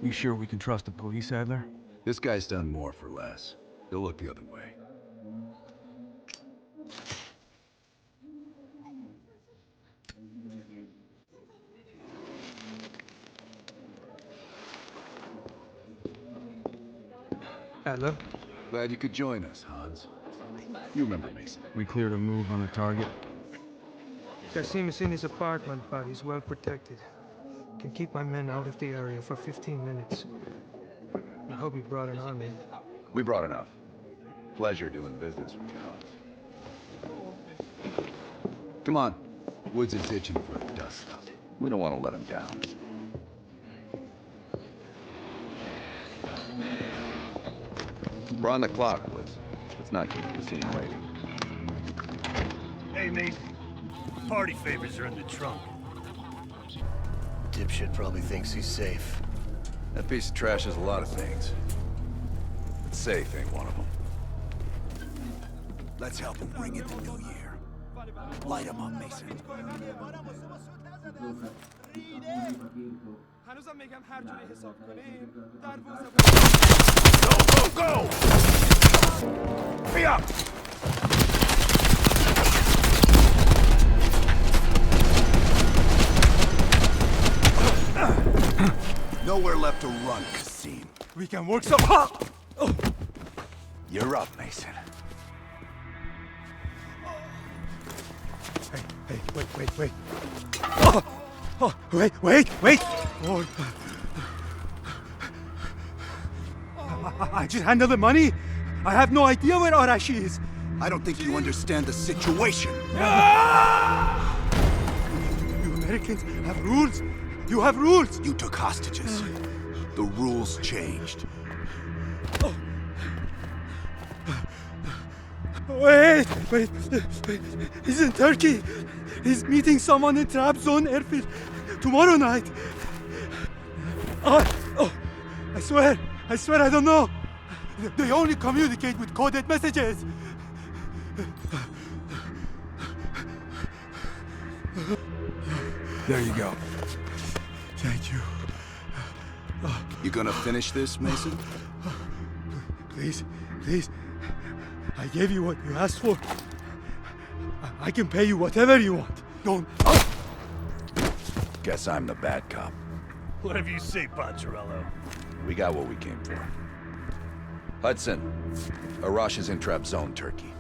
You sure we can trust the police, Adler? This guy's done more for less. He'll look the other way. Adler? Glad you could join us, Hans. You remember Mason. We cleared a move on the target. Kasim is in his apartment, but he's well protected. Can keep my men out of the area for 15 minutes. I hope you brought an army. We brought enough. Pleasure doing business with you, Hans. Come on. Woods is itching for the dust up. We don't want to let him down. We're on the clock, Woods. Let's not keep the team waiting. Hey, Mason. Party favors are in the trunk. Dipshit probably thinks he's safe. That piece of trash is a lot of things. But safe ain't one of them. Let's help him bring in the new year. Light him up, Mason. Go! Be up! Nowhere left to run, Kasim. We can work some... You're up, Mason. Hey, wait. Wait! Oh. I just handled the money. I have no idea where Arashi is. I don't think you understand the situation. You Americans have rules. You have rules. You took hostages. The rules changed. Wait. He's in Turkey. He's meeting someone in Trabzon airfield tomorrow night. I swear I don't know. They only communicate with coded messages. There you go. Thank you. You gonna finish this, Mason? Please. I gave you what you asked for. I can pay you whatever you want. Don't... Guess I'm the bad cop. Whatever you say, Poncherello. We got what we came for. Hudson, Arash is in Trabzon, Turkey.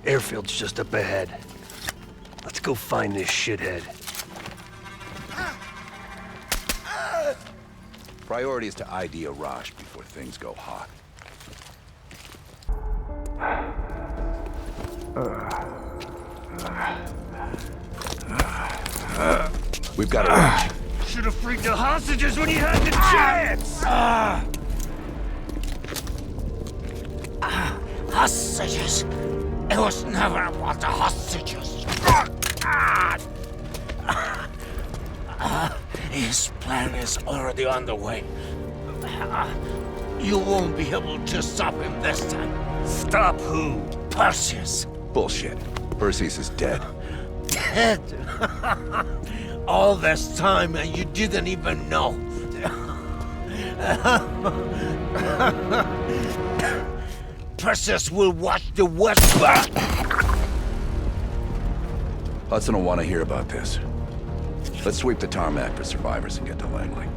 Airfield's just up ahead. Let's go find this shithead. Priority is to ID Arash before things go hot. We've got Arash. Should have freed the hostages when you had the chance! Hostages? It was never about the hostages. His plan is already underway. You won't be able to stop him this time. Stop who? Perseus. Bullshit. Perseus is dead. Dead. All this time and you didn't even know. Perseus will watch the West Bank. Hudson will want to hear about this. Let's sweep the tarmac for survivors and get to Langley.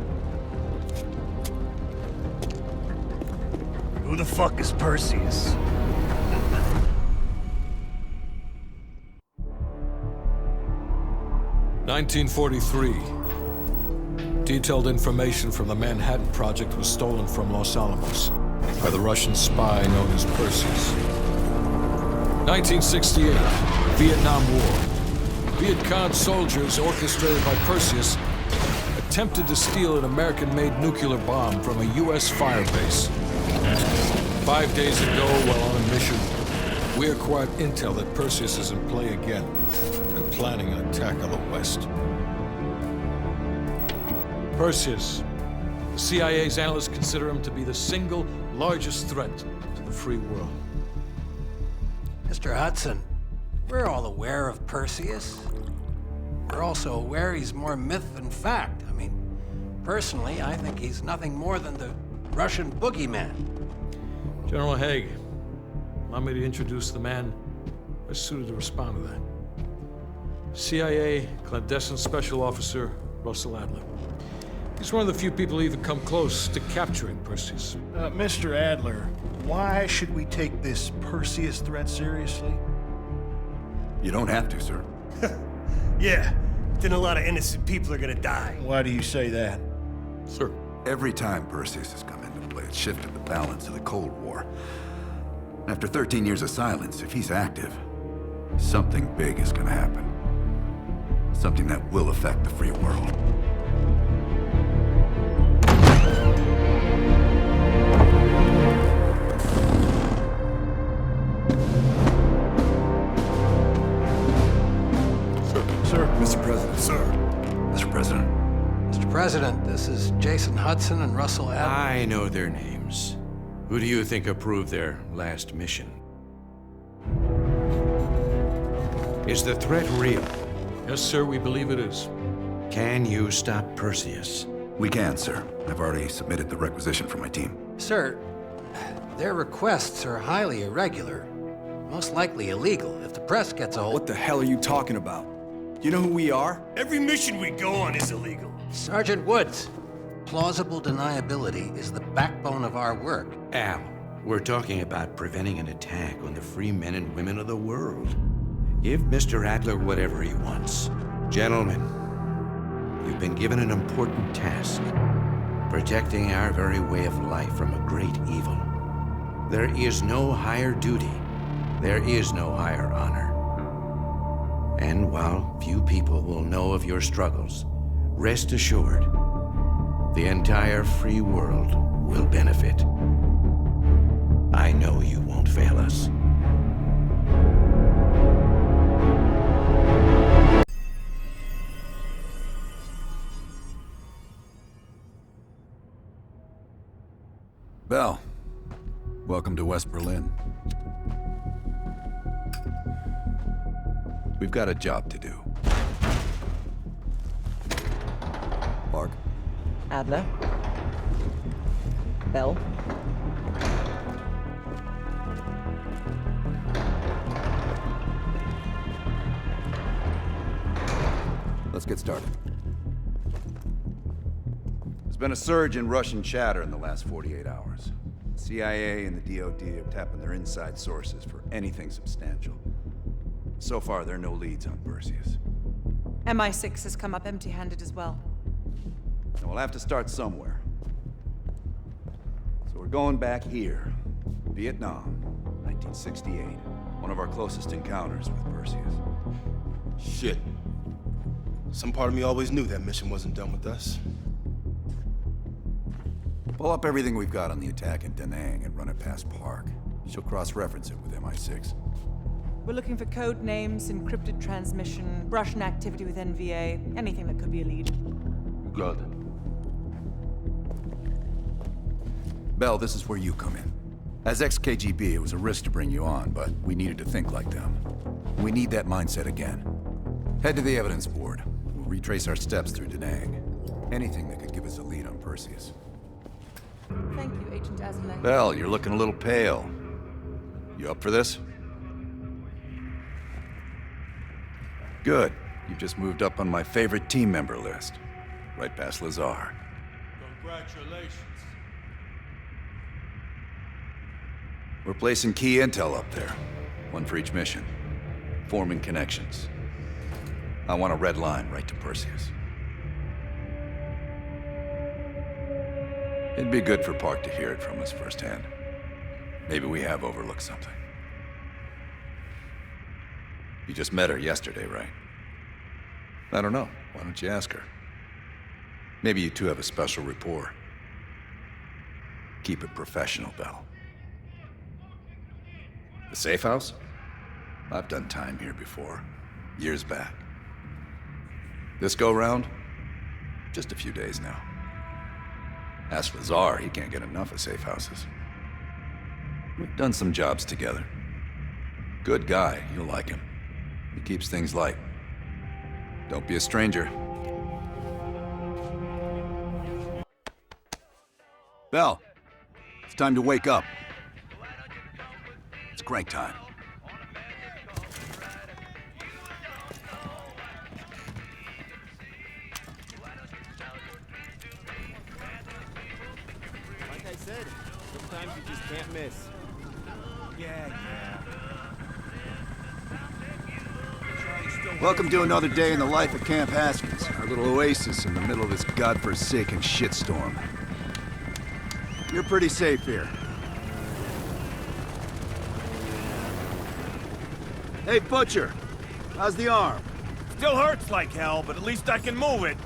Who the fuck is Perseus? (1943). Detailed information from the Manhattan Project was stolen from Los Alamos by the Russian spy known as Perseus. 1968, Vietnam War. Viet Cong soldiers, orchestrated by Perseus, attempted to steal an American-made nuclear bomb from a U.S. firebase. 5 days ago, while on a mission, we acquired intel that Perseus is in play again and planning an attack on the West. Perseus, The CIA's analysts consider him to be the single largest threat to the free world. Mr. Hudson, we're all aware of Perseus. We're also aware he's more myth than fact. I mean, personally, I think he's nothing more than the Russian boogeyman. General Haig, allow me to introduce the man best suited to respond to that. CIA clandestine special officer Russell Adler. He's one of the few people who even come close to capturing Perseus. Mr. Adler, why should we take this Perseus threat seriously? You don't have to, sir. Yeah, then a lot of innocent people are gonna die. Why do you say that? Sir. Every time Perseus has come into play, it's shifted the balance of the Cold War. After 13 years of silence, if he's active, something big is gonna happen. Something that will affect the free world. Sir. Mr. President. Sir. Mr. President. Mr. President, this is Jason Hudson and Russell Adler. I know their names. Who do you think approved their last mission? Is the threat real? Yes, sir, we believe it is. Can you stop Perseus? We can, sir. I've already submitted the requisition for my team. Sir, their requests are highly irregular, most likely illegal. If the press gets a hold... What the hell are you talking about? You know who we are? Every mission we go on is illegal. Sergeant Woods, plausible deniability is the backbone of our work. Al, we're talking about preventing an attack on the free men and women of the world. Give Mr. Adler whatever he wants. Gentlemen, you've been given an important task. Protecting our very way of life from a great evil. There is no higher duty. There is no higher honor. And while few people will know of your struggles, rest assured, the entire free world will benefit. I know you won't fail us. Bell, welcome to West Berlin. We've got a job to do. Park. Adler. Bell. Let's get started. There's been a surge in Russian chatter in the last 48 hours. CIA and the DoD are tapping their inside sources for anything substantial. So far, there are no leads on Perseus. MI6 has come up empty-handed as well. And we'll have to start somewhere. So we're going back here. Vietnam, 1968. One of our closest encounters with Perseus. Shit. Some part of me always knew that mission wasn't done with us. Pull up everything we've got on the attack in Da Nang and run it past Park. She'll cross-reference it with MI6. We're looking for code names, encrypted transmission, Russian activity with NVA, anything that could be a lead. Good. Bell, this is where you come in. As ex-KGB, it was a risk to bring you on, but we needed to think like them. We need that mindset again. Head to the evidence board. We'll retrace our steps through Da Nang. Anything that could give us a lead on Perseus. Thank you, Agent Adler. Bell, you're looking a little pale. You up for this? Good. You've just moved up on my favorite team member list. Right past Lazar. Congratulations. We're placing key intel up there. One for each mission. Forming connections. I want a red line right to Perseus. It'd be good for Park to hear it from us firsthand. Maybe we have overlooked something. You just met her yesterday, right? I don't know. Why don't you ask her? Maybe you two have a special rapport. Keep it professional, Bell. The safe house? I've done time here before. Years back. This go-round? Just a few days now. Ask Lazar, he can't get enough of safe houses. We've done some jobs together. Good guy, you'll like him. He keeps things light. Don't be a stranger. Bell, it's time to wake up. It's crank time. Like I said, sometimes you just can't miss. Yeah. Welcome to another day in the life of Camp Haskins, our little oasis in the middle of this godforsaken shitstorm. You're pretty safe here. Hey, Butcher, how's the arm? Still hurts like hell, but at least I can move it.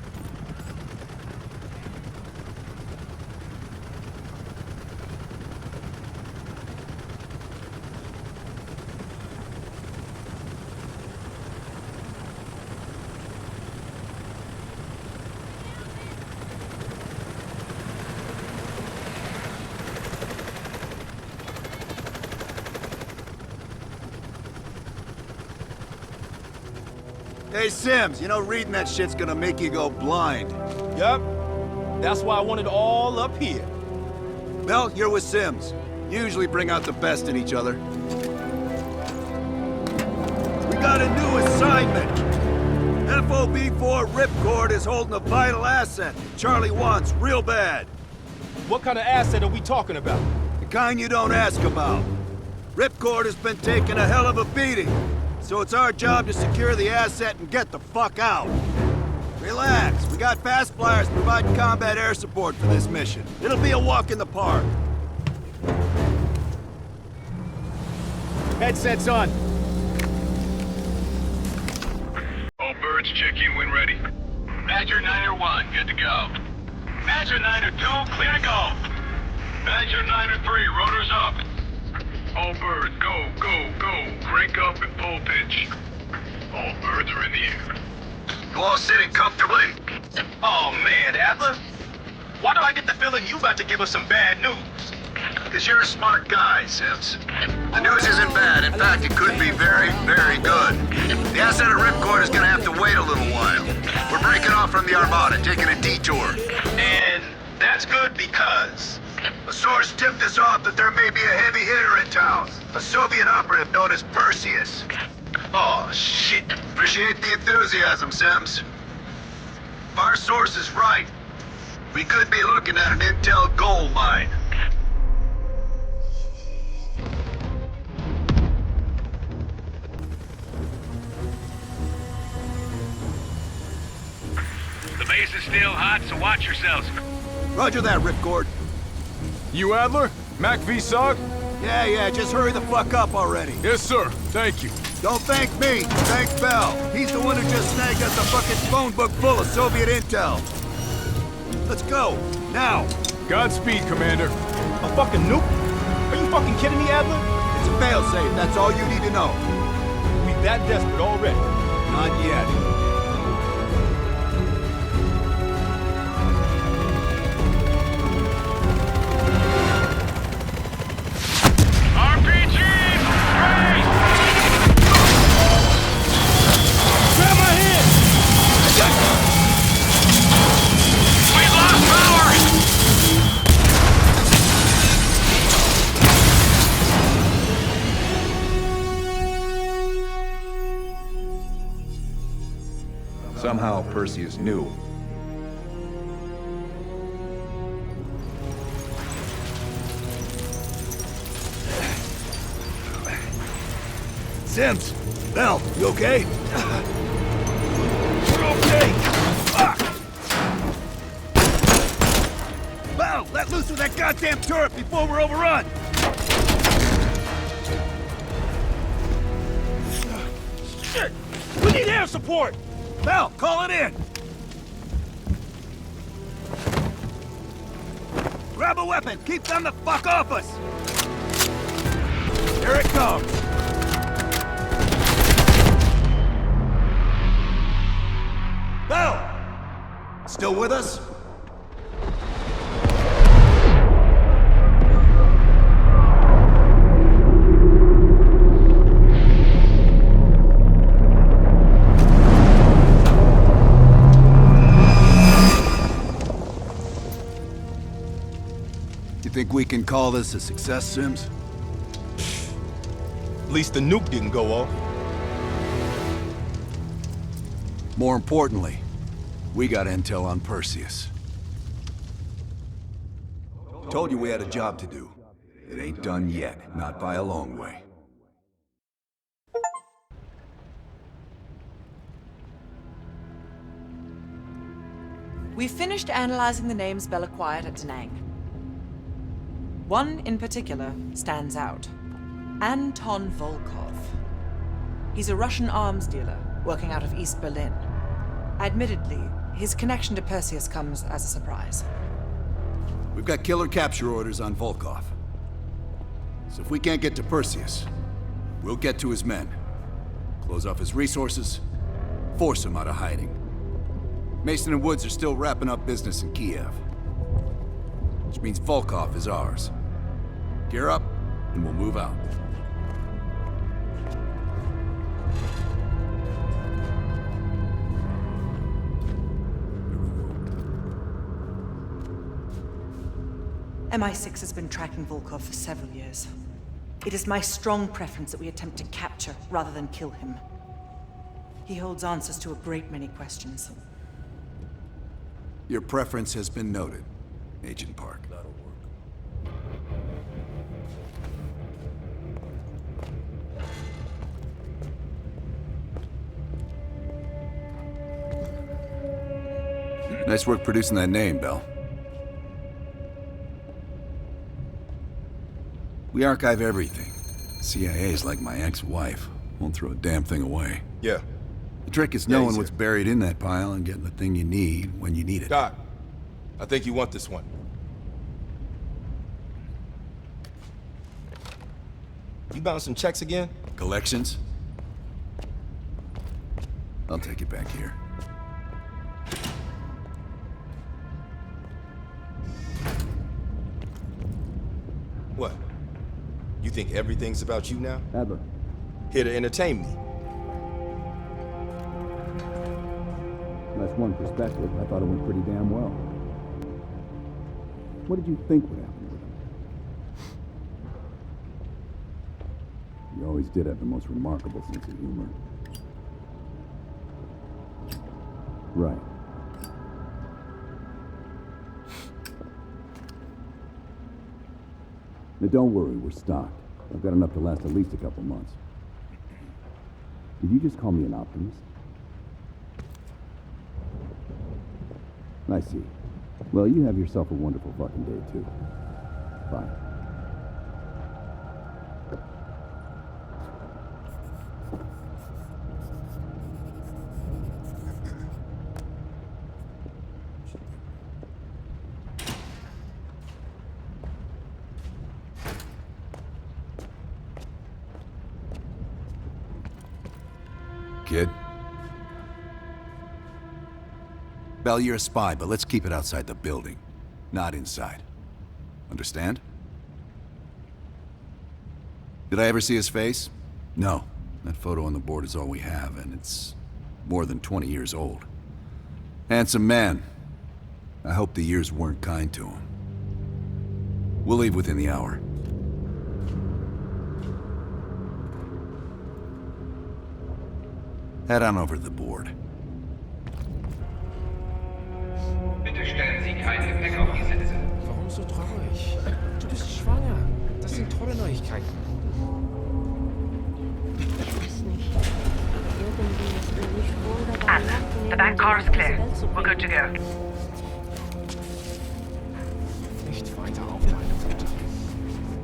Hey, Sims, you know reading that shit's gonna make you go blind. Yup. That's why I want it all up here. Mel, you're with Sims. You usually bring out the best in each other. We got a new assignment. FOB4 Ripcord is holding a vital asset Charlie wants real bad. What kind of asset are we talking about? The kind you don't ask about. Ripcord has been taking a hell of a beating. So it's our job to secure the asset and get the fuck out. Relax, we got fast flyers providing combat air support for this mission. It'll be a walk in the park. Headsets on. All birds, check in when ready. Badger 901, good to go. Badger 902, clear to go. Badger 903, rotors up. All birds, go, go, go. Crank up and pull pitch. All birds are in the air. You all sitting comfortably? Oh man, Adler. Why do I get the feeling you about to give us some bad news? Because you're a smart guy, Sims. The news isn't bad. In fact, it could be very, very good. The asset at Ripcord is gonna have to wait a little while. We're breaking off from the Armada, taking a detour. And that's good because a source tipped us off that there may be a heavy hitter in town. A Soviet operative known as Perseus. Oh, shit. Appreciate the enthusiasm, Sims. If our source is right, we could be looking at an intel gold mine. The base is still hot, so watch yourselves. Roger that, Ripcord. You Adler? Mac V Sog? Yeah, just hurry the fuck up already. Yes, sir. Thank you. Don't thank me, thank Bell. He's the one who just snagged us a fucking phone book full of Soviet intel. Let's go, now. Godspeed, Commander. A fucking nuke? Are you fucking kidding me, Adler? It's a failsafe, that's all you need to know. We that desperate already? Not yet. Somehow Perseus knew. Sims! Bell, you okay? We're okay! Fuck! Bell, let loose of that goddamn turret before we're overrun! Shit! We need air support! Bell, call it in! Grab a weapon! Keep them the fuck off us! Here it comes! Bell! Still with us? You think we can call this a success, Sims? At least the nuke didn't go off. More importantly, we got intel on Perseus. Told you we had a job to do. It ain't done yet, not by a long way. We've finished analyzing the names Bell acquired at Da Nang. One in particular stands out. Anton Volkov. He's a Russian arms dealer working out of East Berlin. Admittedly, his connection to Perseus comes as a surprise. We've got killer capture orders on Volkov. So if we can't get to Perseus, we'll get to his men. Close off his resources, force him out of hiding. Mason and Woods are still wrapping up business in Kiev. Which means Volkov is ours. Gear up, and we'll move out. MI6 has been tracking Volkov for several years. It is my strong preference that we attempt to capture rather than kill him. He holds answers to a great many questions. Your preference has been noted, Agent Park. Nice work producing that name, Bell. We archive everything. CIA is like my ex-wife. Won't throw a damn thing away. Yeah. The trick is knowing what's buried in that pile and getting the thing you need when you need it. Doc, I think you want this one. You bouncing checks again? Collections? I'll take it back here. What? You think everything's about you now? Adler. Here to entertain me. That's one perspective. I thought it went pretty damn well. What did you think would happen with him? You always did have the most remarkable sense of humor. Right. Now don't worry, we're stocked. I've got enough to last at least a couple months. Did you just call me an optimist? I see. Well, you have yourself a wonderful fucking day, too. Bye. Kid? Bell, you're a spy, but let's keep it outside the building, not inside. Understand? Did I ever see his face? No. That photo on the board is all we have, and it's more than 20 years old. Handsome man. I hope the years weren't kind to him. We'll leave within the hour. Head on over to the board. Bitte stellen Sie kein Gepäck auf die Sitze. Warum so traurig? Du bist schwanger. Das sind tolle Neuigkeiten. Adler, the back car is clear. We're good to go. Nicht weiter aufhalten, bitte.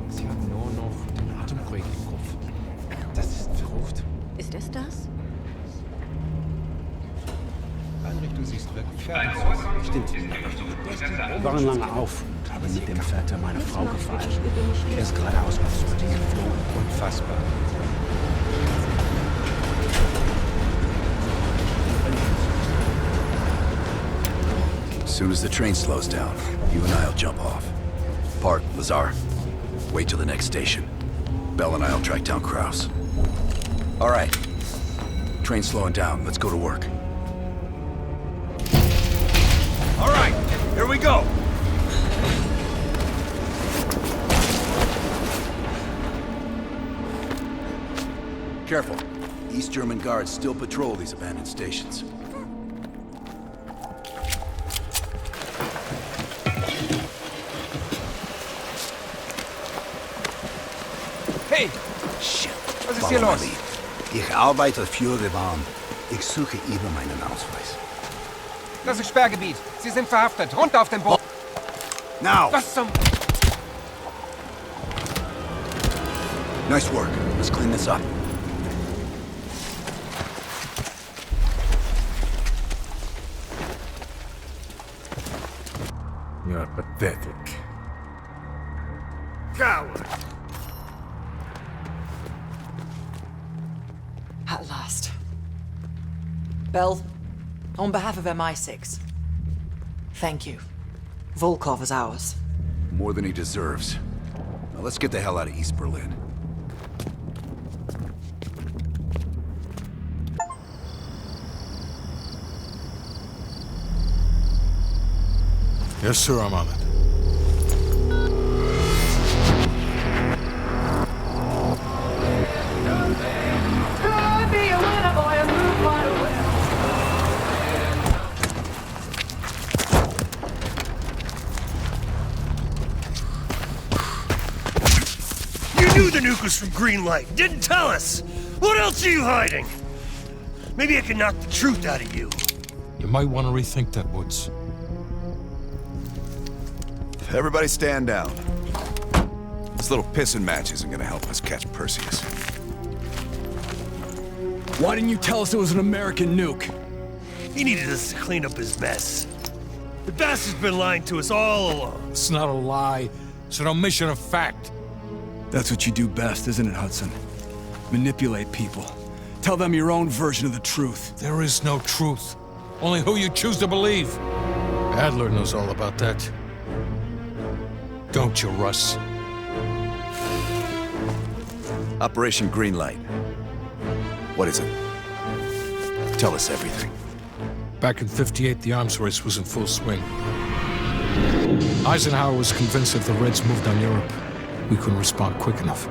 Sie hat nur noch den Atembrück im Kopf. Das ist verrückt. Ist es das? Einrichtung siehst wirklich fertig aus. Stimmt. Wir waren lange auf und haben mit dem Vater meiner Frau gefeiert. Er ist geradeaus aufs Party geflogen. Unfassbar. As soon as the train slows down, you and I'll jump off. Park, Lazar, wait till the next station. Bell and I'll track down Kraus. All right. Train's slowing down. Let's go to work. All right, here we go. Careful. East German guards still patrol these abandoned stations. Hey! Shit. Was ist hier los? Ich arbeite für die Bahn. Ich suche über meinen Ausweis. Das ist Sperrgebiet. Sie sind verhaftet. Runter auf den Boden. Now! Was zum... Nice work. Let's clean this up. You're pathetic. Coward! At last. Bell, on behalf of MI6, thank you. Volkov is ours. More than he deserves. Now let's get the hell out of East Berlin. Yes, sir, I'm on it. You knew the nuke was from Greenlight. Didn't tell us. What else are you hiding? Maybe I can knock the truth out of you. You might want to rethink that, Woods. Everybody stand down. This little pissing match isn't gonna help us catch Perseus. Why didn't you tell us it was an American nuke? He needed us to clean up his mess. The bastard's been lying to us all along. It's not a lie. It's an omission of fact. That's what you do best, isn't it, Hudson? Manipulate people. Tell them your own version of the truth. There is no truth. Only who you choose to believe. Adler knows all about that. Don't you, Russ? Operation Greenlight. What is it? Tell us everything. Back in '58, the arms race was in full swing. Eisenhower was convinced if the Reds moved on Europe, we couldn't respond quick enough.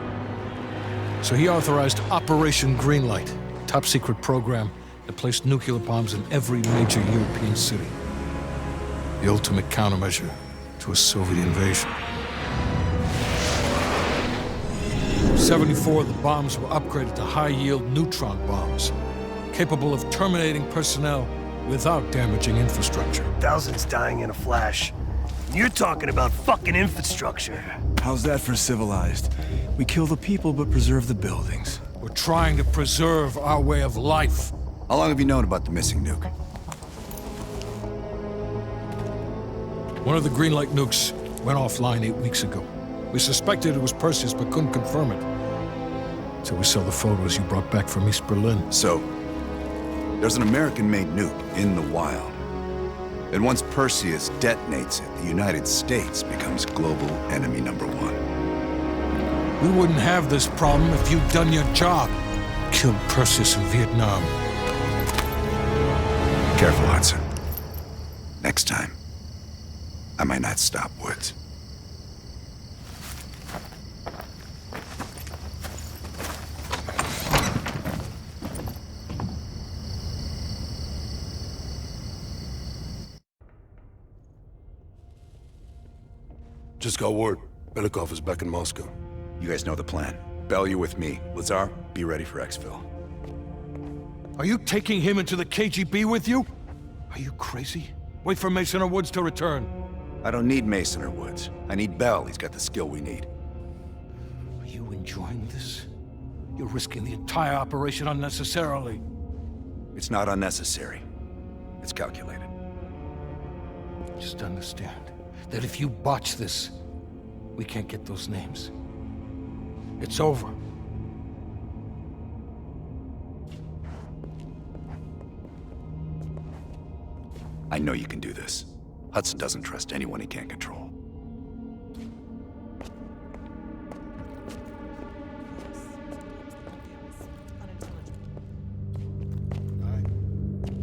So he authorized Operation Greenlight, a top-secret program that placed nuclear bombs in every major European city. The ultimate countermeasure to a Soviet invasion. 74 of the bombs were upgraded to high-yield neutron bombs, capable of terminating personnel without damaging infrastructure. Thousands dying in a flash. You're talking about fucking infrastructure. How's that for civilized? We kill the people but preserve the buildings. We're trying to preserve our way of life. How long have you known about the missing nuke? One of the Greenlight nukes went offline 8 weeks ago. We suspected it was Perseus, but couldn't confirm it. So we saw the photos you brought back from East Berlin. So, there's an American-made nuke in the wild. And once Perseus detonates it, the United States becomes global enemy #1. We wouldn't have this problem if you'd done your job. Killed Perseus in Vietnam. Careful, Hudson. Next time, I might not stop Woods. Just got word. Belikov is back in Moscow. You guys know the plan. Bell, you with me. Lazar, be ready for exfil. Are you taking him into the KGB with you? Are you crazy? Wait for Mason or Woods to return. I don't need Mason or Woods. I need Bell. He's got the skill we need. Are you enjoying this? You're risking the entire operation unnecessarily. It's not unnecessary. It's calculated. Just understand that if you botch this, we can't get those names. It's over. I know you can do this. Hudson doesn't trust anyone he can't control.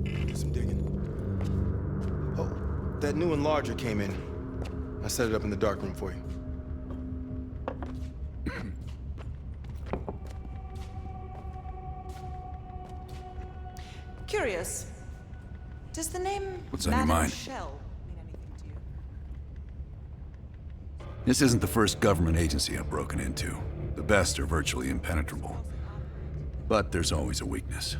Do some digging. Oh, that new enlarger came in. I set it up in the dark room for you. Curious. Does the name What's on your Madam mind? Shell mean anything to you? This isn't the first government agency I've broken into. The best are virtually impenetrable. But there's always a weakness.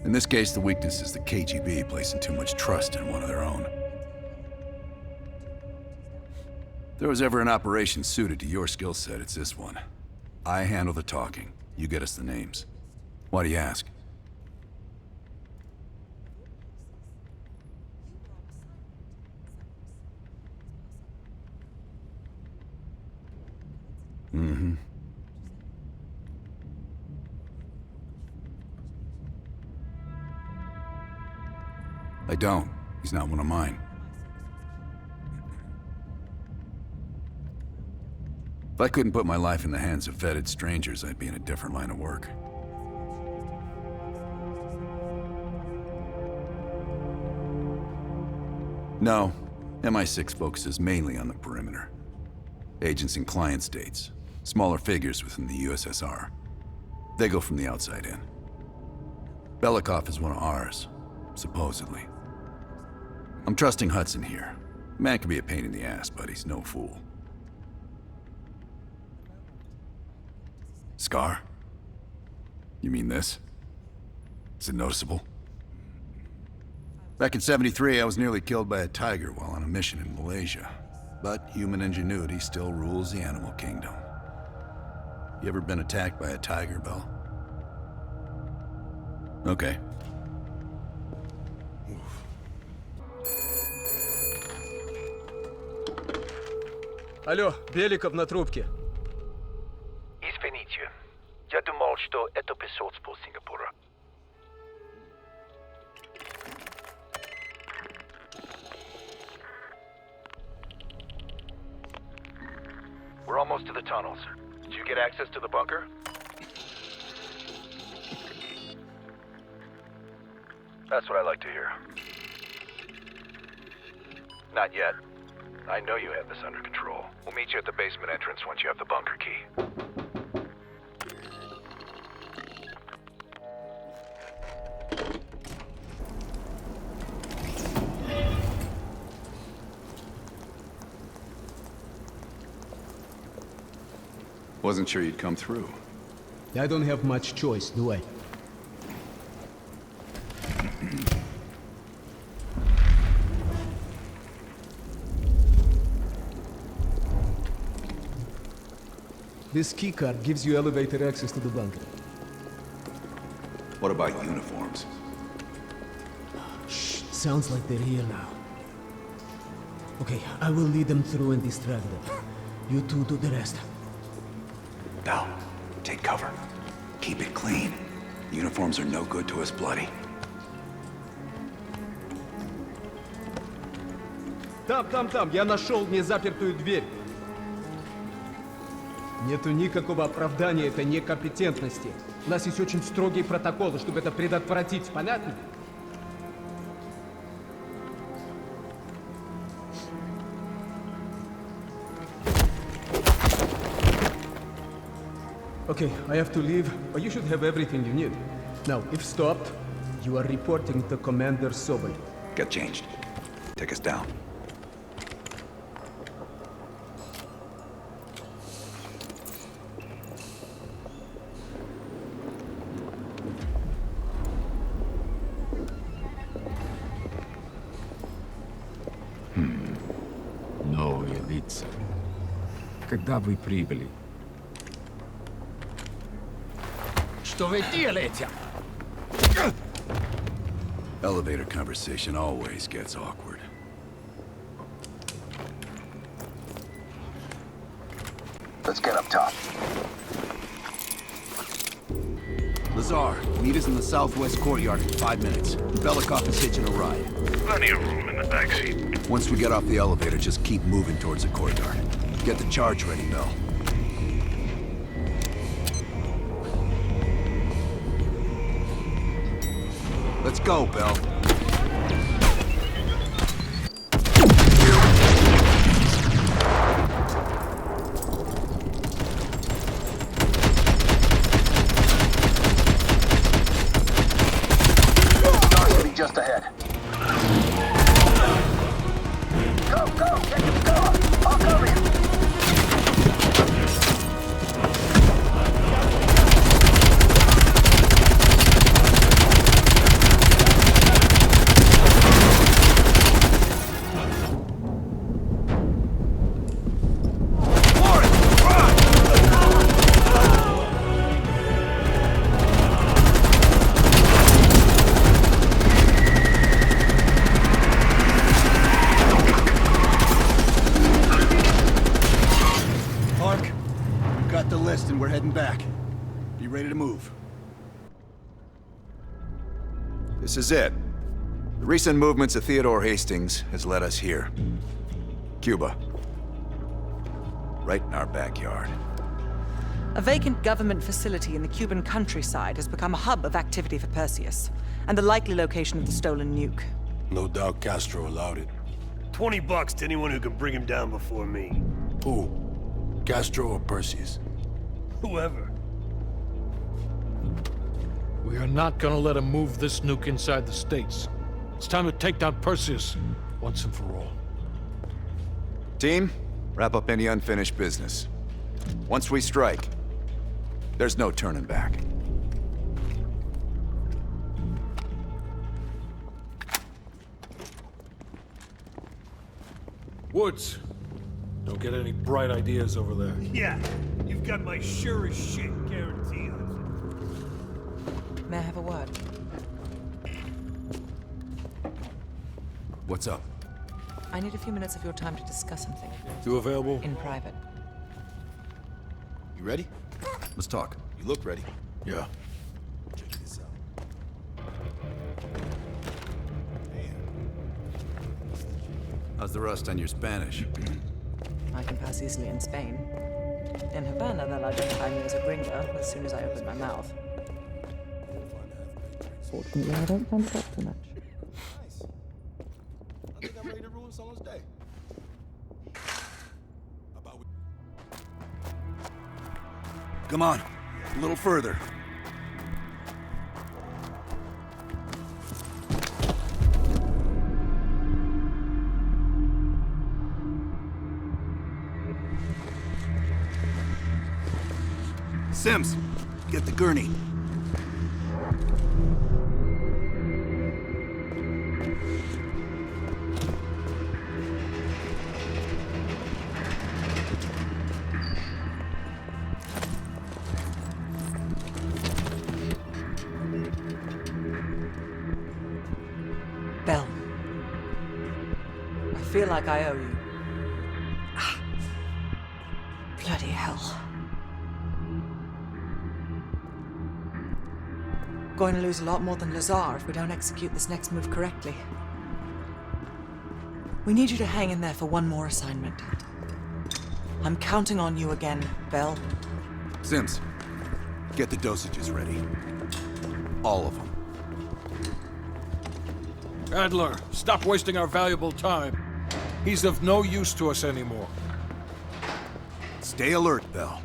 In this case, the weakness is the KGB placing too much trust in one of their own. If there was ever an operation suited to your skill set, it's this one. I handle the talking. You get us the names. Why do you ask? Mm-hmm. I don't. He's not one of mine. If I couldn't put my life in the hands of vetted strangers, I'd be in a different line of work. No, MI6 focuses mainly on the perimeter. Agents in client states, smaller figures within the USSR. They go from the outside in. Belikov is one of ours, supposedly. I'm trusting Hudson here. Man can be a pain in the ass, but he's no fool. Scar? You mean this? Is it noticeable? Back in '73, I was nearly killed by a tiger while on a mission in Malaysia. But human ingenuity still rules the animal kingdom. You ever been attacked by a tiger, Bell? Okay. Алло, Беликов на трубке. Извините, я думал, что это посольство Сингапура. We're almost to the tunnels. Did you get access to the bunker? That's what I like to hear. Not yet. I know you have this under control. We'll meet you at the basement entrance once you have the bunker key. Wasn't sure you'd come through. I don't have much choice, do I? This keycard gives you elevator access to the bunker. What about uniforms? Shh, sounds like they're here now. Okay, I will lead them through and distract them. You two do the rest. Bell, take cover. Keep it clean. Uniforms are no good to us bloody. Там, я нашел незапертую дверь. Нету никакого оправдания этой некомпетентности. У нас есть очень строгие протоколы, чтобы это предотвратить, понятно? Okay, I have to leave, but you should have everything you need. Now, if stopped, you are reporting to Commander Sobol. Get changed. Take us down. Новые лица. Когда вы прибыли? Что вы делаете? Elevator conversation always gets awkward. Let's get up top. Lazar, meet us in the southwest courtyard in 5 minutes. Belikov is hitching a ride. Plenty of room in the backseat. Once we get off the elevator, just keep moving towards the courtyard. Get the charge ready, Bell. Let's go, Bell. Winston, we're heading back. Be ready to move. This is it. The recent movements of Theodore Hastings has led us here. Cuba. Right in our backyard. A vacant government facility in the Cuban countryside has become a hub of activity for Perseus, and the likely location of the stolen nuke. No doubt Castro allowed it. $20 to anyone who can bring him down before me. Who? Castro or Perseus? Whoever. We are not gonna let him move this nuke inside the States. It's time to take down Perseus, once and for all. Team, wrap up any unfinished business. Once we strike, there's no turning back. Woods, don't get any bright ideas over there. Yeah, you've got my sure as shit guarantee, Hudson. May I have a word? What's up? I need a few minutes of your time to discuss something. You available? In private. You ready? Let's talk. You look ready. Yeah. Check this out. How's the rust on your Spanish? I can pass easily in Spain. In Havana, they'll identify me as a gringo as soon as I open my mouth. Fortunately, I don't tend to talk too much. Nice. I think I'm ready to ruin someone's day. Come on, a little further. Sims, get the gurney. Bell. I feel like I owe you. Ah. Bloody hell. Going to lose a lot more than Lazar if we don't execute this next move correctly. We need you to hang in there for one more assignment. I'm counting on you again, Bell. Sims, get the dosages ready. All of them. Adler, stop wasting our valuable time. He's of no use to us anymore. Stay alert, Bell.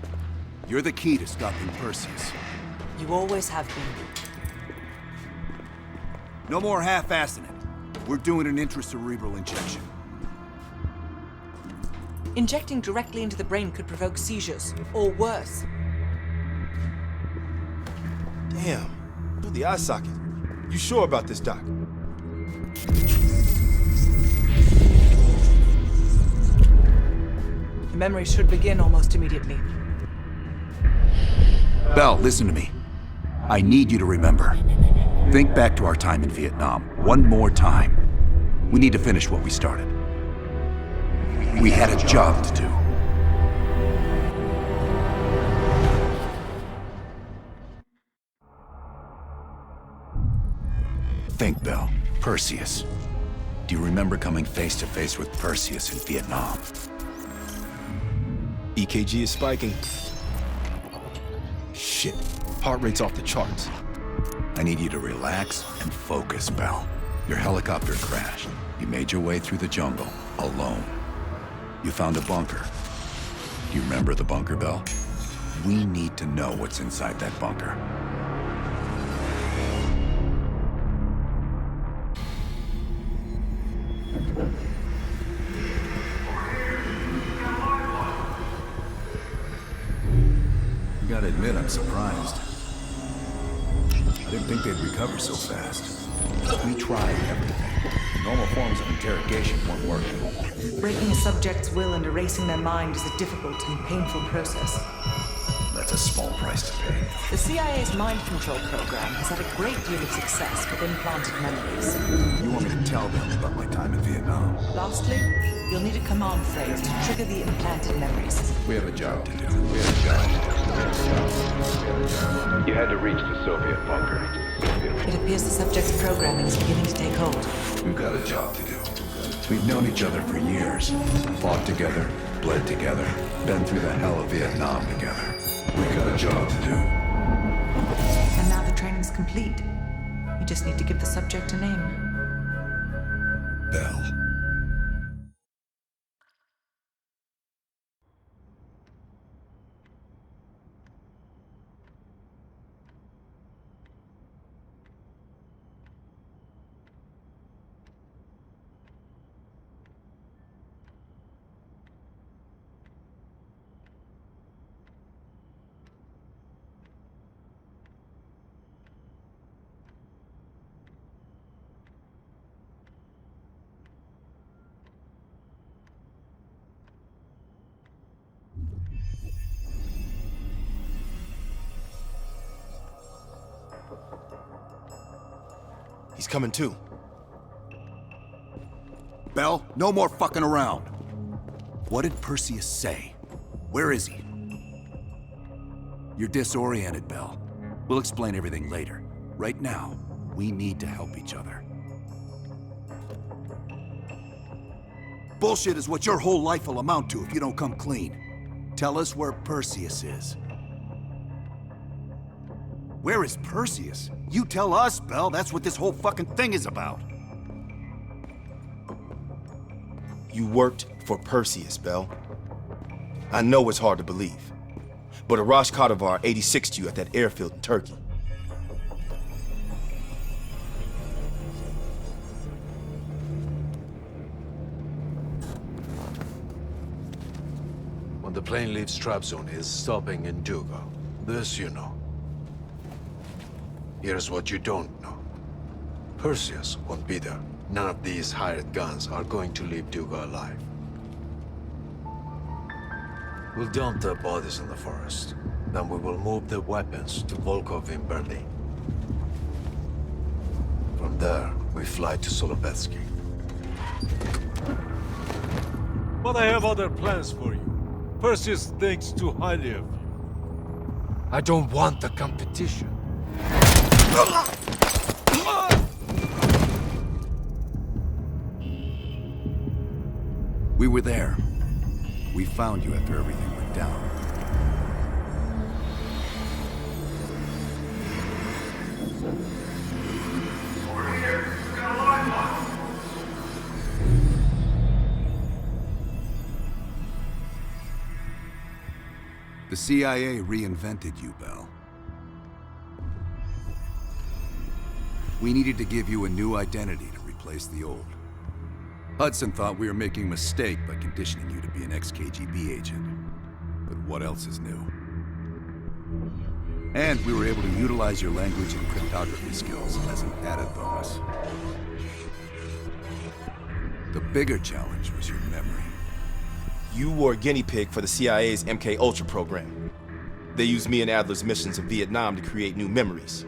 You're the key to stopping Perseus. You always have been. No more half-assing it. We're doing an intracerebral injection. Injecting directly into the brain could provoke seizures, or worse. Damn. Through the eye socket. You sure about this, Doc? The memory should begin almost immediately. Bell, listen to me. I need you to remember. Think back to our time in Vietnam, one more time. We need to finish what we started. We had a job to do. Think, Bell. Perseus. Do you remember coming face to face with Perseus in Vietnam? EKG is spiking. Shit. Heart rate's off the charts. I need you to relax and focus, Bell. Your helicopter crashed. You made your way through the jungle, alone. You found a bunker. Do you remember the bunker, Bell? We need to know what's inside that bunker. You gotta admit, I'm surprised. I didn't think they'd recover so fast. We tried everything. Normal forms of interrogation weren't working. Breaking a subject's will and erasing their mind is a difficult and painful process. That's a small price to pay. The CIA's mind control program has had a great deal of success with implanted memories. You want me to tell them about my time in Vietnam? Lastly, You'll need a command phrase to trigger the implanted memories. We have a job to do. You had to reach the Soviet bunker. It appears the subject's programming is beginning to take hold. We've got a job to do. We've known each other for years. Fought together, bled together, been through the hell of Vietnam together. We've got a job to do. And now the training's complete. We just need to give the subject a name. Bell. He's coming too. Bell, no more fucking around. What did Perseus say? Where is he? You're disoriented, Bell. We'll explain everything later. Right now, we need to help each other. Bullshit is what your whole life will amount to if you don't come clean. Tell us where Perseus is. Where is Perseus? You tell us, Bell. That's what this whole fucking thing is about. You worked for Perseus, Bell. I know it's hard to believe, but Arash Kadivar 86'd you at that airfield in Turkey. When the plane leaves Trabzon, it's stopping in Duga. This you know. Here's what you don't know. Perseus won't be there. None of these hired guns are going to leave Duga alive. We'll dump their bodies in the forest. Then we will move the weapons to Volkov in Berlin. From there, we fly to Solovetsky. But I have other plans for you. Perseus thinks too highly of you. I don't want the competition. We were there. We found you after everything went down. Over here. We've got a line lock. The CIA reinvented you, Bell. We needed to give you a new identity to replace the old. Hudson thought we were making a mistake by conditioning you to be an ex-KGB agent. But what else is new? And we were able to utilize your language and cryptography skills as an added bonus. The bigger challenge was your memory. You were a guinea pig for the CIA's MK Ultra program. They used me and Adler's missions in Vietnam to create new memories.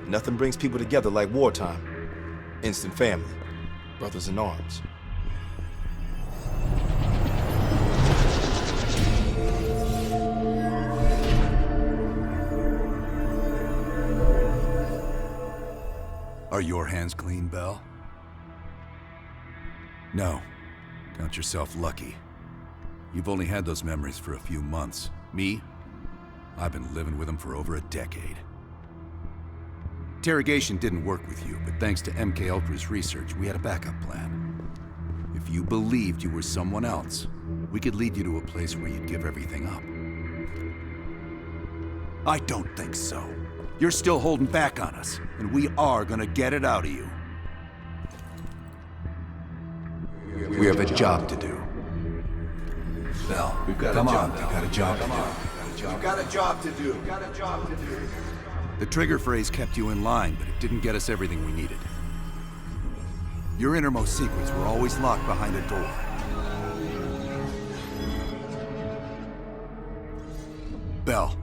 Nothing brings people together like wartime. Instant family. Brothers in arms. Are your hands clean, Bell? No. Count yourself lucky. You've only had those memories for a few months. Me? I've been living with them for over a decade. Interrogation didn't work with you, but thanks to MK Ultra's research, we had a backup plan. If you believed you were someone else, we could lead you to a place where you'd give everything up. I don't think so. You're still holding back on us, and we are gonna get it out of you. We have a job to do. Bell, we've got a job. We've got a job to do. You've got a job to do. Got a job to do. The trigger phrase kept you in line, but it didn't get us everything we needed. Your innermost secrets were always locked behind a door. Bell,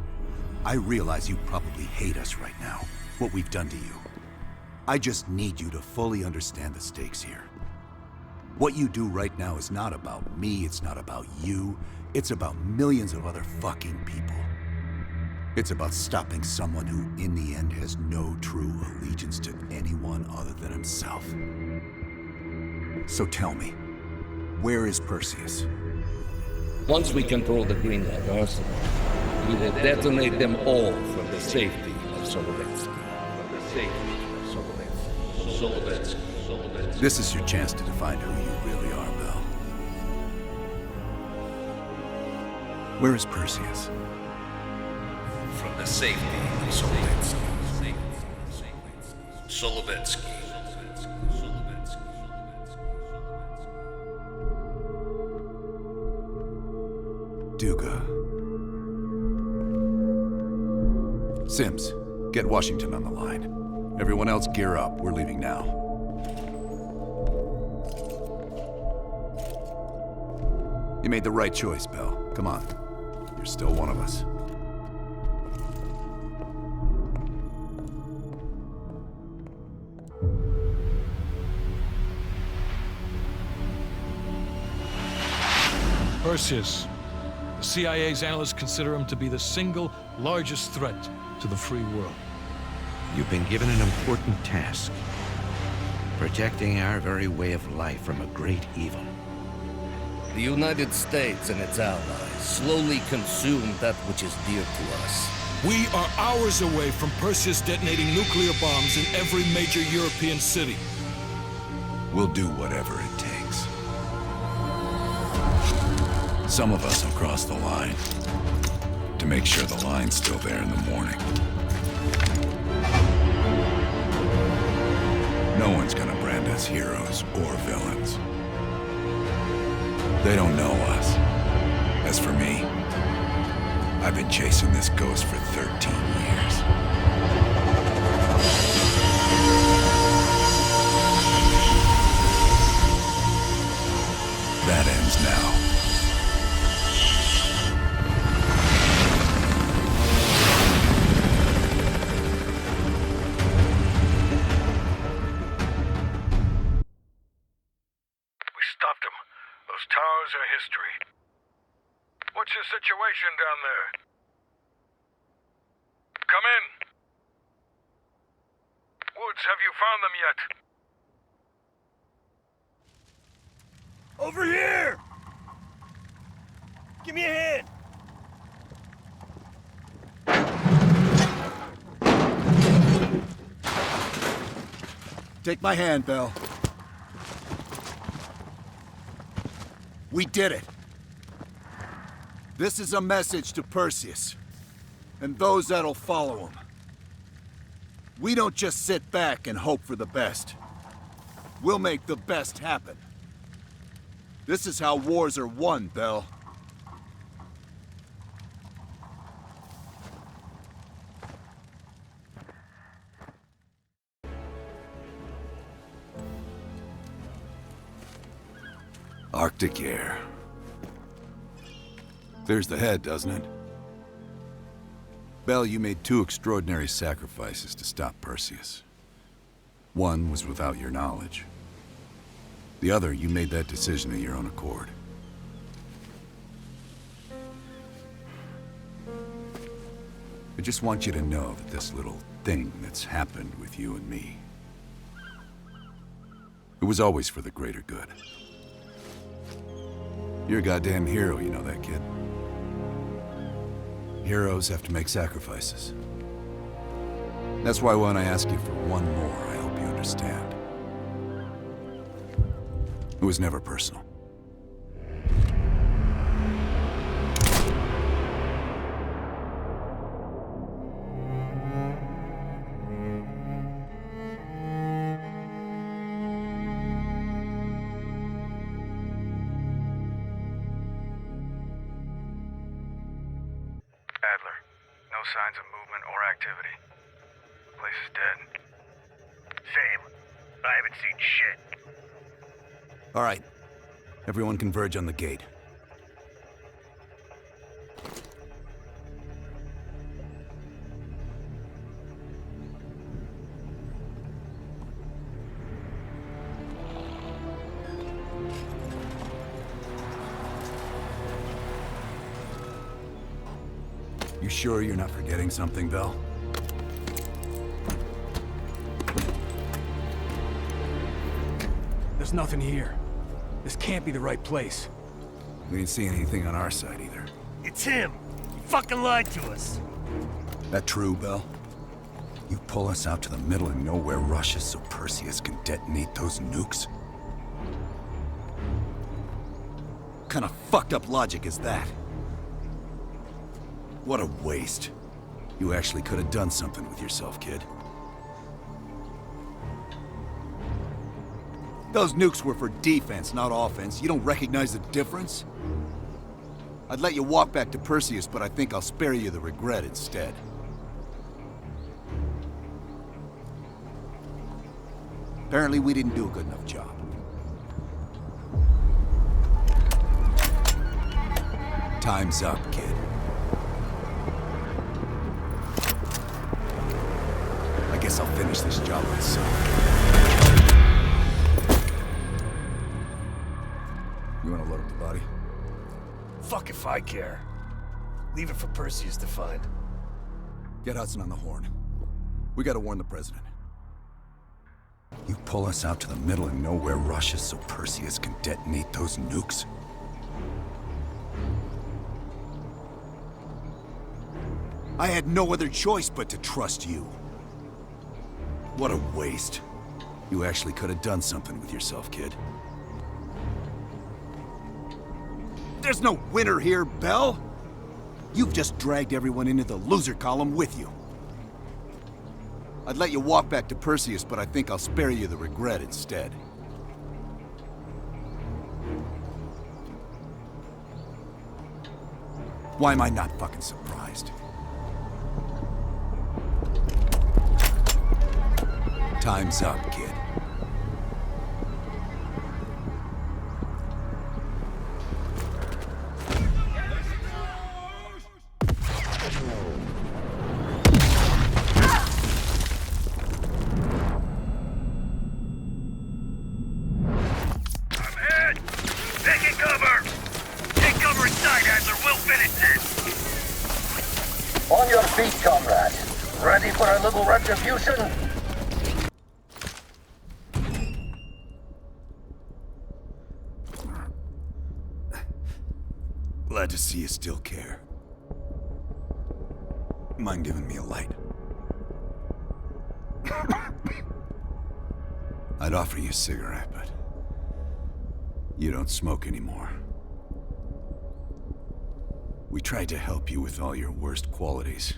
I realize you probably hate us right now, what we've done to you. I just need you to fully understand the stakes here. What you do right now is not about me, it's not about you. It's about millions of other fucking people. It's about stopping someone who, in the end, has no true allegiance to anyone other than himself. So tell me, where is Perseus? Once we control the Greenlight arsenal, we will detonate them all from the safety of Solovetsky. This is your chance to define who you really are, Bell. Where is Perseus? From the safety of Solovetsky. Solovetsky. Duga. Sims, get Washington on the line. Everyone else gear up. We're leaving now. You made the right choice, Bell. Come on. You're still one of us. Perseus. The CIA's analysts consider him to be the single largest threat to the free world. You've been given an important task. Protecting our very way of life from a great evil. The United States and its allies slowly consume that which is dear to us. We are hours away from Perseus detonating nuclear bombs in every major European city. We'll do whatever it takes. Some of us will cross the line to make sure the line's still there in the morning. No one's gonna brand us heroes or villains. They don't know us. As for me, I've been chasing this ghost for 13 years. That ends now. Towers are history. What's your situation down there? Come in. Woods, have you found them yet? Over here! Give me a hand! Take my hand, Bell. We did it. This is a message to Perseus, and those that'll follow him. We don't just sit back and hope for the best. We'll make the best happen. This is how wars are won, Bell. Arctic air. Clears the head, doesn't it? Bell, you made two extraordinary sacrifices to stop Perseus. One was without your knowledge. The other, you made that decision of your own accord. I just want you to know that this little thing that's happened with you and me, it was always for the greater good. You're a goddamn hero, you know that, kid. Heroes have to make sacrifices. That's why when I ask you for one more, I hope you understand. It was never personal. Adler, no signs of movement or activity. The place is dead. Same. I haven't seen shit. All right. Everyone converge on the gate. You sure you're not forgetting something, Bell? There's nothing here. This can't be the right place. We didn't see anything on our side either. It's him! He fucking lied to us! That true, Bell? You pull us out to the middle of nowhere Russia so Perseus can detonate those nukes? What kind of fucked up logic is that? What a waste. You actually could have done something with yourself, kid. Those nukes were for defense, not offense. You don't recognize the difference? I'd let you walk back to Perseus, but I think I'll spare you the regret instead. Apparently, we didn't do a good enough job. Time's up, kid. I guess I'll finish this job myself. You wanna load up the body? Fuck if I care. Leave it for Perseus to find. Get Hudson on the horn. We gotta warn the president. You pull us out to the middle of nowhere Russia so Perseus can detonate those nukes? I had no other choice but to trust you. What a waste. You actually could have done something with yourself, kid. There's no winner here, Bell! You've just dragged everyone into the loser column with you. I'd let you walk back to Perseus, but I think I'll spare you the regret instead. Why am I not fucking surprised? Time's up, kid. Taking cover! Take cover inside, Adler. We'll finish this! On your feet, comrade. Ready for a little retribution? Glad to see you still care. Mind giving me a light? I'd offer you a cigarette, but you don't smoke anymore. We tried to help you with all your worst qualities.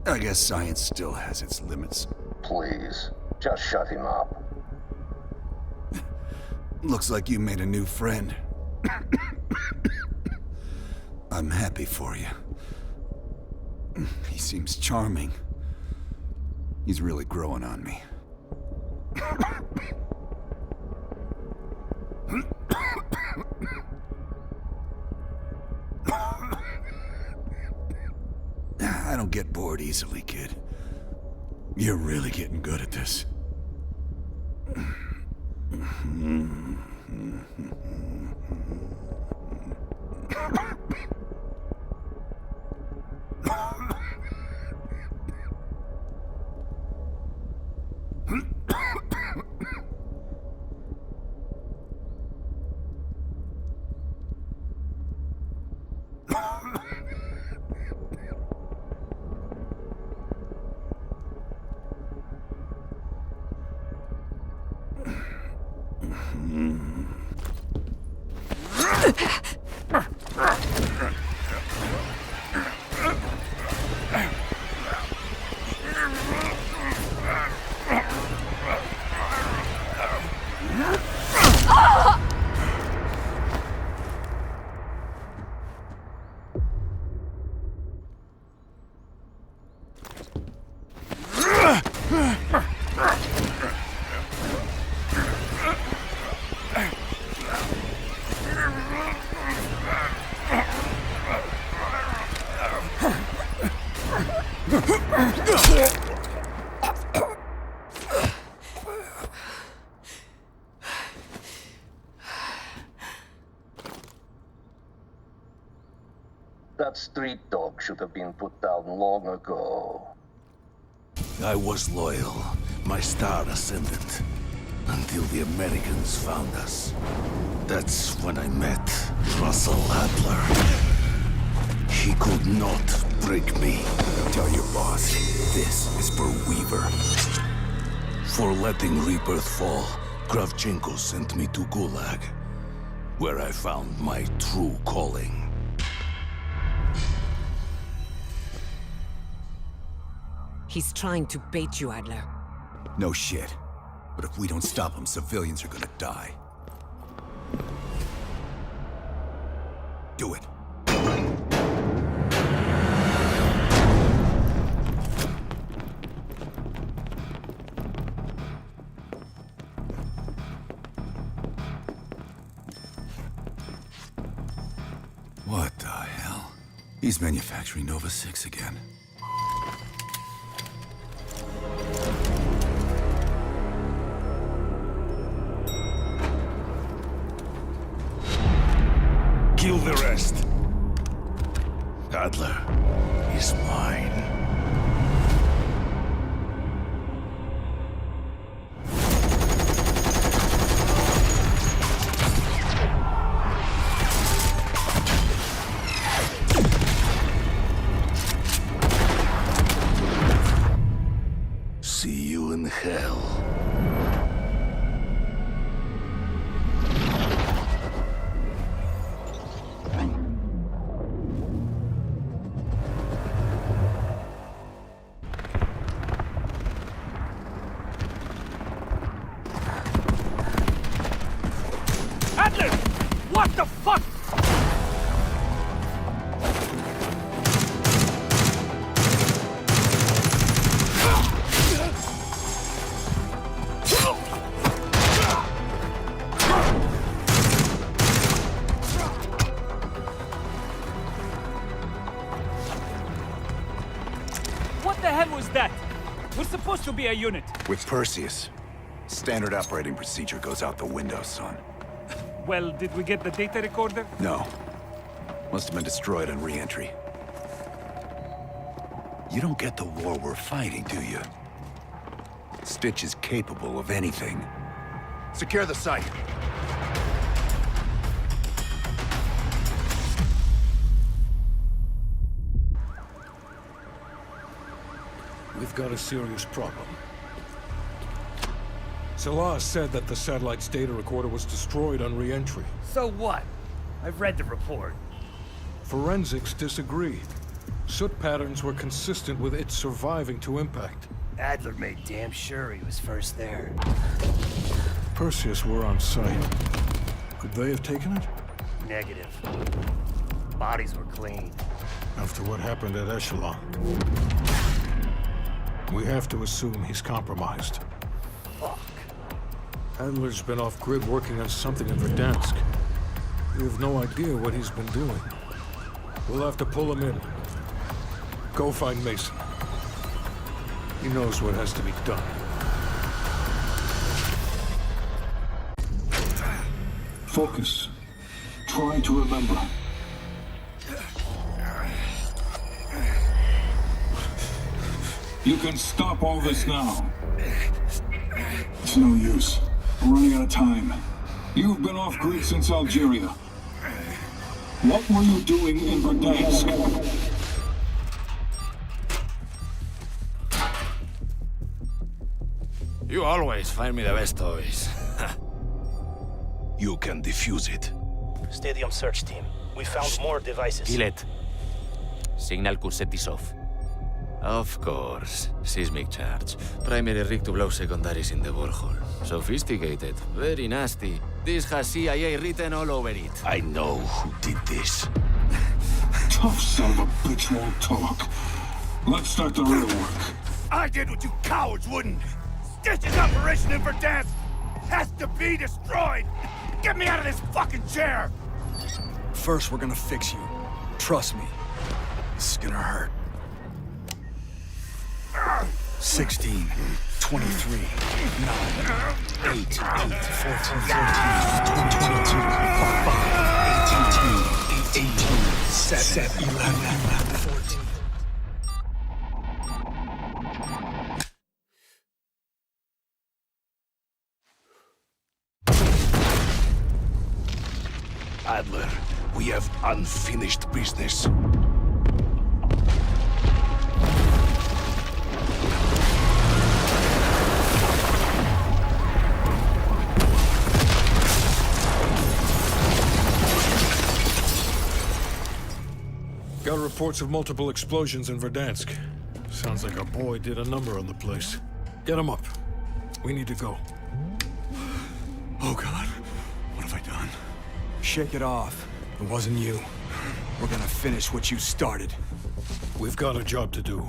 I guess science still has its limits. Please, just shut him up. Looks like you made a new friend. I'm happy for you. He seems charming. He's really growing on me. I don't get bored easily, kid. You're really getting good at this. That street dog should have been put down long ago. I was loyal. My star ascendant. Until the Americans found us. That's when I met Russell Adler. He could not break me. Tell your boss, this is for Weaver. For letting Rebirth fall, Kravchenko sent me to Gulag, where I found my true calling. He's trying to bait you, Adler. No shit. But if we don't stop him, civilians are gonna die. Do it. What the hell? He's manufacturing Nova 6 again. Kill the rest. Adler is mine. See you in hell. Adler! What the fuck? What the hell was that? We're supposed to be a unit. With Perseus, standard operating procedure goes out the window, son. Well, did we get the data recorder? No. Must have been destroyed on re-entry. You don't get the war we're fighting, do you? Stitch is capable of anything. Secure the site. We've got a serious problem. Salah said that the satellite's data recorder was destroyed on re-entry. So what? I've read the report. Forensics disagree. Soot patterns were consistent with it surviving to impact. Adler made damn sure he was first there. Perseus were on site. Could they have taken it? Negative. Bodies were clean. After what happened at Echelon. We have to assume he's compromised. Fuck. Adler's been off-grid working on something in Verdansk. We have no idea what he's been doing. We'll have to pull him in. Go find Mason. He knows what has to be done. Focus. Try to remember. You can stop all this now. It's no use. We're running out of time. You've been off-grid since Algeria. What were you doing in Verdansk? You always find me the best toys. You can defuse it. Stadium search team. We found more devices. Kill it. Signal could set this off. Of course. Seismic charge. Primary rig to blow secondaries in the borehole. Sophisticated. Very nasty. This has CIA written all over it. I know who did this. Tough son of a bitch won't talk. Let's start the real work. I did what you cowards wouldn't. Stitch's operation in Verdansk has to be destroyed! Get me out of this fucking chair! First, we're gonna fix you. Trust me. This is gonna hurt. 16, 23, 9, 8, 14, 13, 22, 5, 18, 18, 7, 11, 14. Adler, we have unfinished business. Got reports of multiple explosions in Verdansk. Sounds like our boy did a number on the place. Get him up. We need to go. Oh, God. What have I done? Shake it off. It wasn't you. We're gonna finish what you started. We've got a job to do.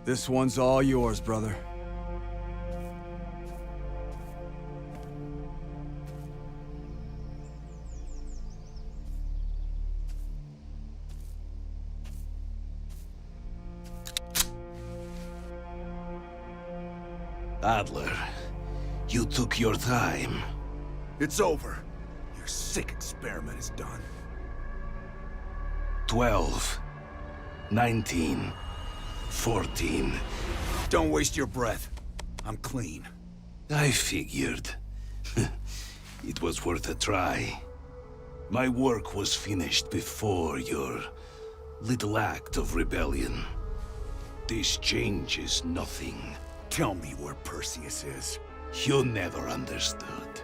This one's all yours, brother. Adler, you took your time. It's over. Your sick experiment is done. 12, 19, 14. Don't waste your breath. I'm clean. I figured. It was worth a try. My work was finished before your little act of rebellion. This changes nothing. Tell me where Perseus is. You never understood.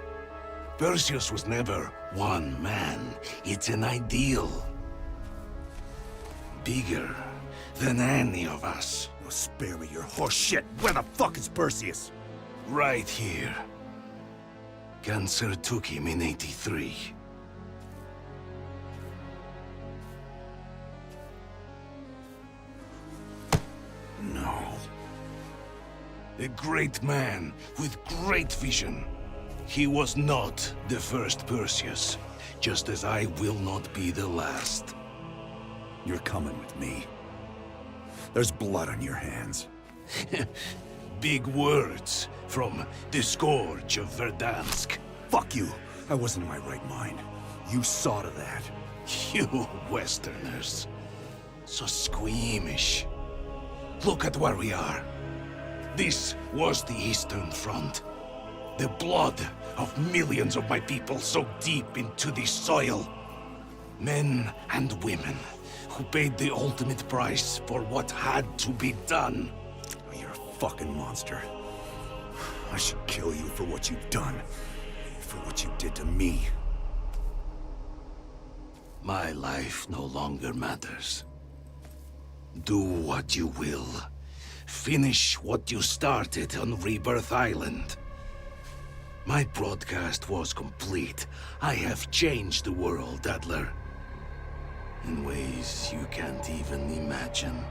Perseus was never one man. It's an ideal. Bigger than any of us. Oh, spare me your horse shit. Where the fuck is Perseus? Right here. Cancer took him in '83. No. A great man with great vision. He was not the first Perseus, just as I will not be the last. You're coming with me. There's blood on your hands. Big words from the Scourge of Verdansk. Fuck you. I wasn't in my right mind. You saw to that. You Westerners. So squeamish. Look at where we are. This was the Eastern Front. The blood of millions of my people so deep into this soil. Men and women who paid the ultimate price for what had to be done. You're a fucking monster. I should kill you for what you've done. For what you did to me. My life no longer matters. Do what you will. Finish what you started on Rebirth Island. My broadcast was complete. I have changed the world, Adler. In ways you can't even imagine.